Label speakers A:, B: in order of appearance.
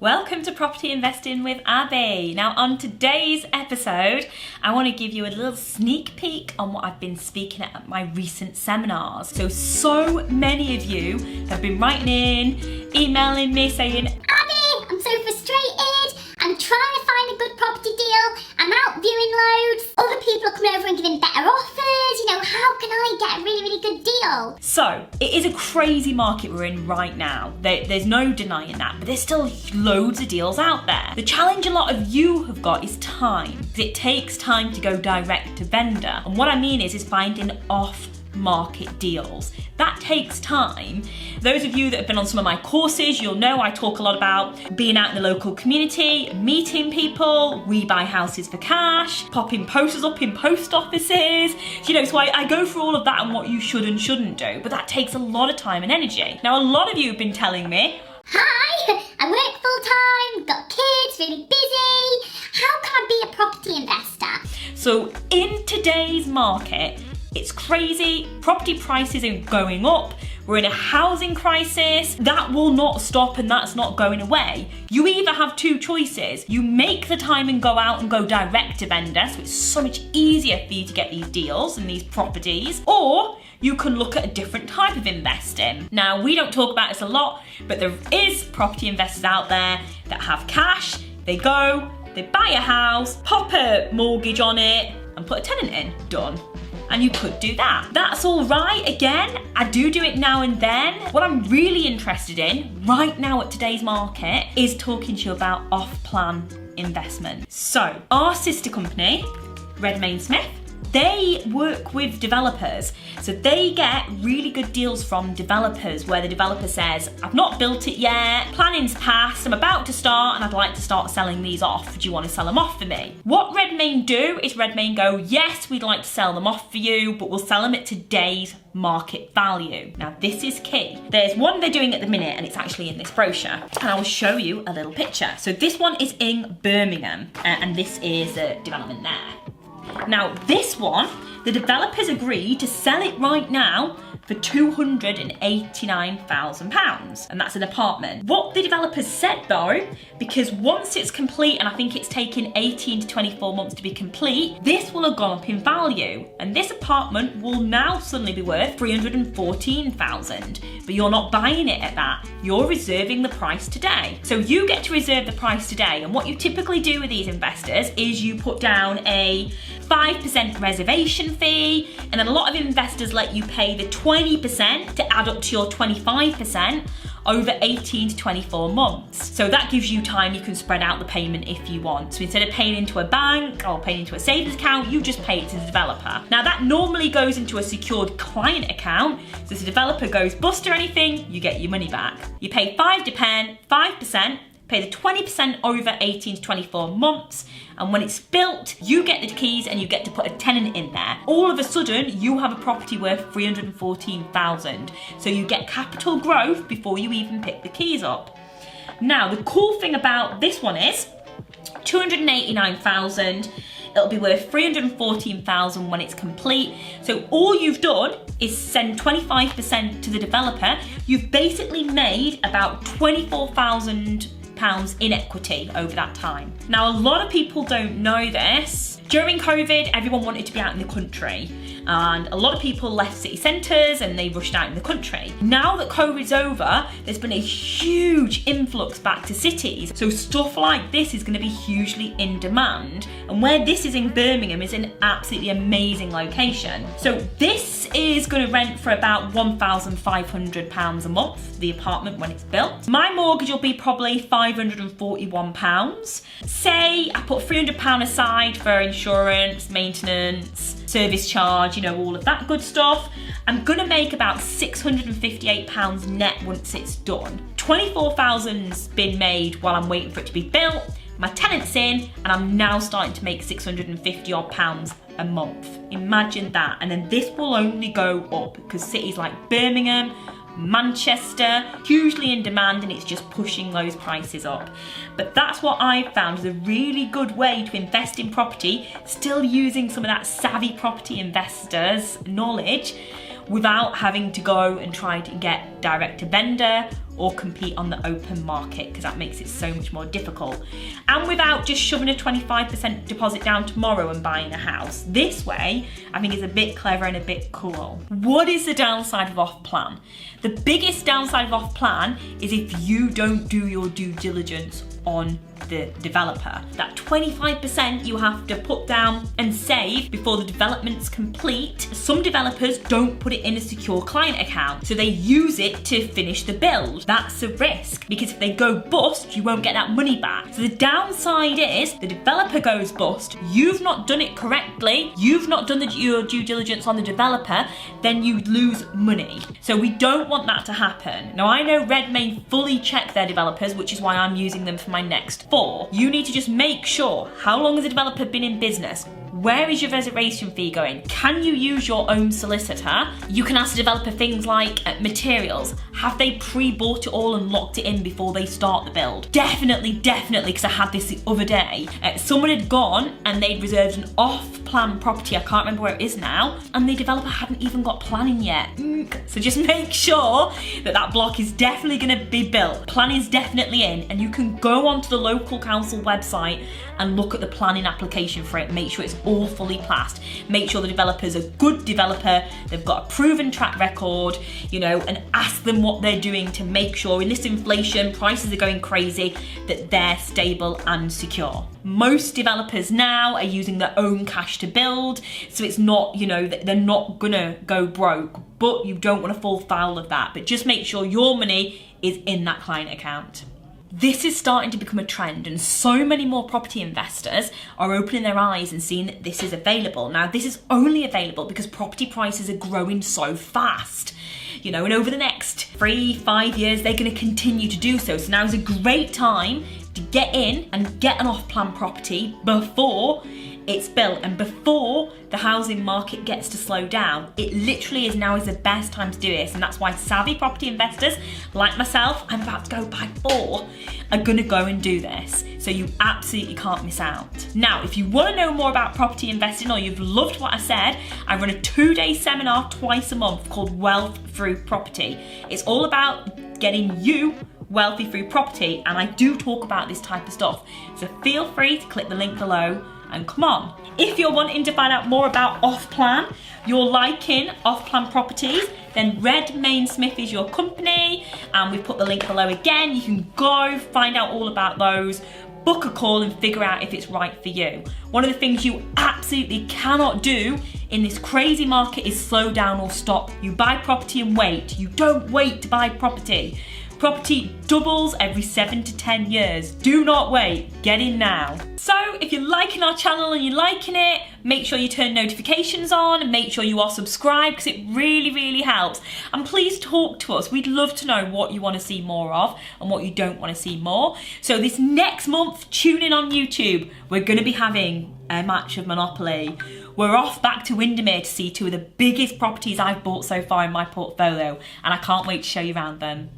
A: Welcome to Property Investing with Abby. Now on today's episode, I want to give you a little sneak peek on what I've been speaking at my recent seminars. So many of you have been writing in, emailing me saying,
B: Abby, I'm so frustrated. I'm trying to find a good property deal. I'm out viewing loads. Other people are coming over and giving better offers. How can I get a really good deal?
A: So, it is a crazy market we're in right now. There's no denying that, but there's still loads of deals out there. The challenge a lot of you have got is time. It takes time to go direct to vendor. And what I mean is finding off-market deals. That takes time. Those of you that have been on some of my courses, you'll know I talk a lot about being out in the local community, meeting people, we buy houses for cash, popping posters up in post offices. So I go through all of that and what you should and shouldn't do, but that takes a lot of time and energy. Now, a lot of you have been telling me,
B: hi, I work full time, got kids, really busy. How can I be a property investor?
A: So in today's market, it's crazy. Property prices are going up. We're in a housing crisis. That will not stop and that's not going away. You either have two choices. You make the time and go out and go direct to vendor, so it's so much easier for you to get these deals and these properties, or you can look at a different type of investing. Now, we don't talk about this a lot, but there is property investors out there that have cash. They go, they buy a house, pop a mortgage on it, and put a tenant in. Done. And you could do that. That's all right. Again, I do it now and then. What I'm really interested in right now at today's market is talking to you about off-plan investment. So our sister company, Redmayne Smith, they work with developers. So they get really good deals from developers where the developer says, I've not built it yet, planning's passed, I'm about to start and I'd like to start selling these off. Do you want to sell them off for me? What Redmayne do is Redmayne go, yes, we'd like to sell them off for you, but we'll sell them at today's market value. Now this is key. There's one they're doing at the minute and it's actually in this brochure and I will show you a little picture. So this one is in Birmingham and this is a development there. Now this one, the developers agreed to sell it right now for £289,000, and that's an apartment. What the developers said though, because once it's complete, and I think it's taken 18 to 24 months to be complete, this will have gone up in value, and this apartment will now suddenly be worth £314,000, but you're not buying it at that. You're reserving the price today. So you get to reserve the price today, and what you typically do with these investors is you put down a 5% reservation fee, and then a lot of investors let you pay the 20% to add up to your 25% over 18 to 24 months. So that gives you time, you can spread out the payment if you want. So instead of paying into a bank or paying into a savings account, you just pay it to the developer. Now that normally goes into a secured client account, so if the developer goes bust or anything, you get your money back. You pay 5%, pay the 20% over 18 to 24 months, and when it's built, you get the keys and you get to put a tenant in there. All of a sudden, you have a property worth $314,000. So you get capital growth before you even pick the keys up. Now, the cool thing about this one is $289,000. It'll be worth $314,000 when it's complete. So all you've done is send 25% to the developer. You've basically made about £24,000 in equity over that time. Now, a lot of people don't know this. During COVID, everyone wanted to be out in the country, and a lot of people left city centres and they rushed out in the country. Now that COVID's over, there's been a huge influx back to cities. So stuff like this is going to be hugely in demand. And where this is in Birmingham is an absolutely amazing location. So this is going to rent for about £1,500 a month, the apartment when it's built. My mortgage will be probably £541. Say I put £300 aside for insurance, maintenance, service charge, all of that good stuff. I'm gonna make about £658 net once it's done. 24,000's been made while I'm waiting for it to be built. My tenant's in, and I'm now starting to make £650 odd a month. Imagine that. And then this will only go up because cities like Birmingham, Manchester, hugely in demand, and it's just pushing those prices up. But that's what I've found is a really good way to invest in property, still using some of that savvy property investors knowledge without having to go and try to get direct to vendor or compete on the open market, because that makes it so much more difficult. And without just shoving a 25% deposit down tomorrow and buying a house. This way, I think is a bit clever and a bit cool. What is the downside of off plan? The biggest downside of off plan is if you don't do your due diligence on the developer. That 25% you have to put down and save before the development's complete. Some developers don't put it in a secure client account, so they use it to finish the build. That's a risk, because if they go bust, you won't get that money back. So the downside is the developer goes bust, you've not done it correctly, you've not done your due diligence on the developer, then you lose money. So we don't want that to happen. Now I know Redmayne fully check their developers, which is why I'm using them for my next 4. You need to just make sure, how long has the developer been in business? Where is your reservation fee going? Can you use your own solicitor? You can ask the developer things like materials. Have they pre-bought it all and locked it in before they start the build? Definitely, because I had this the other day. Someone had gone and they'd reserved an off-plan property, I can't remember where it is now, and the developer hadn't even got planning yet. So just make sure that that block is definitely gonna be built. Planning's definitely in, and you can go onto the local council website and look at the planning application for it. Make sure it's all fully plast. Make sure the developer's a good developer, they've got a proven track record, you know, and ask them what they're doing to make sure in this inflation, prices are going crazy, that they're stable and secure. Most developers now are using their own cash to build, so it's not, you know, they're not gonna go broke, but you don't want to fall foul of that. But just make sure your money is in that client account. This is starting to become a trend, and so many more property investors are opening their eyes and seeing that this is available. Now, this is only available because property prices are growing so fast. You know, and over the next 3-5 years, they're going to continue to do so. So now is a great time to get in and get an off-plan property before it's built and before the housing market gets to slow down. It literally is now is the best time to do this, and that's why savvy property investors like myself, I'm about to go buy 4, are gonna go and do this. So you absolutely can't miss out. Now, if you want to know more about property investing, or you've loved what I said, I run a 2-day seminar twice a month called Wealth Through Property. It's all about getting you wealthy through property, and I do talk about this type of stuff. So feel free to click the link below and come on. If you're wanting to find out more about off-plan, you're liking off-plan properties, then Redmayne Smith is your company, and we've put the link below again. You can go find out all about those, book a call and figure out if it's right for you. One of the things you absolutely cannot do in this crazy market is slow down or stop. You buy property and wait. You don't wait to buy property. Property doubles every 7 to 10 years. Do not wait, get in now. So if you're liking our channel and you're liking it, make sure you turn notifications on and make sure you are subscribed, because it really helps. And please talk to us. We'd love to know what you want to see more of and what you don't want to see more. So this next month, tune in on YouTube. We're going to be having a match of Monopoly. We're off back to Windermere to see 2 of the biggest properties I've bought so far in my portfolio, and I can't wait to show you around them.